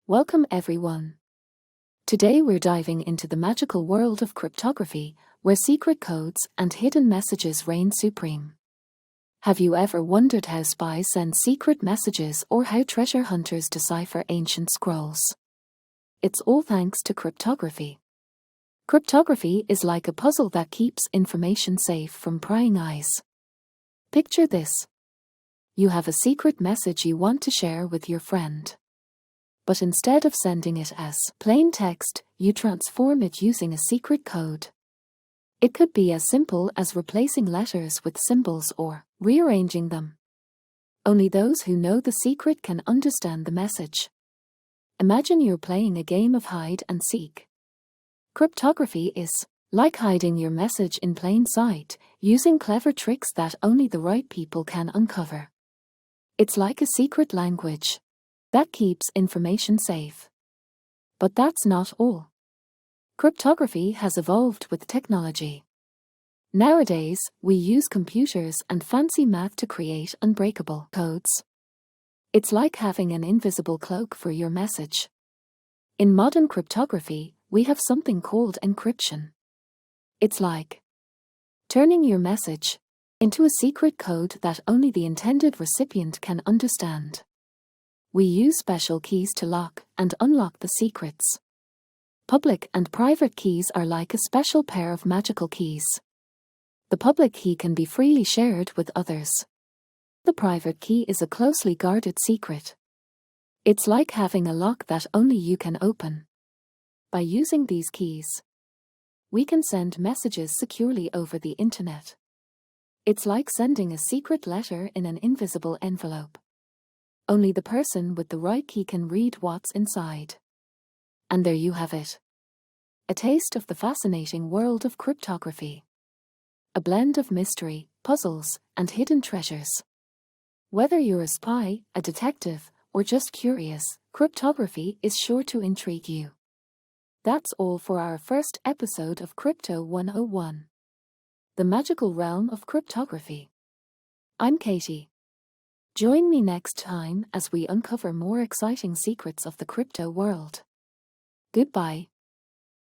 Welcome everyone. Today we're diving into the magical world of cryptography, where secret codes and hidden messages reign supreme. Have you ever wondered how spies send secret messages or how treasure hunters decipher ancient scrolls? It's all thanks to cryptography. Cryptography is like a puzzle that keeps information safe from prying eyes. Picture this. You have a secret message you want to share with your friend. But instead of sending it as plain text, you transform it using a secret code. It could be as simple as replacing letters with symbols or rearranging them. Only those who know the secret can understand the message. Imagine you're playing a game of hide and seek. Cryptography is like hiding your message in plain sight, using clever tricks that only the right people can uncover. It's like a secret language that keeps information safe. But that's not all. Cryptography has evolved with technology. Nowadays, we use computers and fancy math to create unbreakable codes. It's like having an invisible cloak for your message. In modern cryptography, we have something called encryption. It's like turning your message into a secret code that only the intended recipient can understand. We use special keys to lock and unlock the secrets. Public and private keys are like a special pair of magical keys. The public key can be freely shared with others. The private key is a closely guarded secret. It's like having a lock that only you can open. By using these keys, we can send messages securely over the internet. It's like sending a secret letter in an invisible envelope. Only the person with the right key can read what's inside. And there you have it. A taste of the fascinating world of cryptography. A blend of mystery, puzzles, and hidden treasures. Whether you're a spy, a detective, or just curious, cryptography is sure to intrigue you. That's all for our first episode of Crypto 101. The magical realm of cryptography. I'm Katie. Join me next time as we uncover more exciting secrets of the crypto world. Goodbye.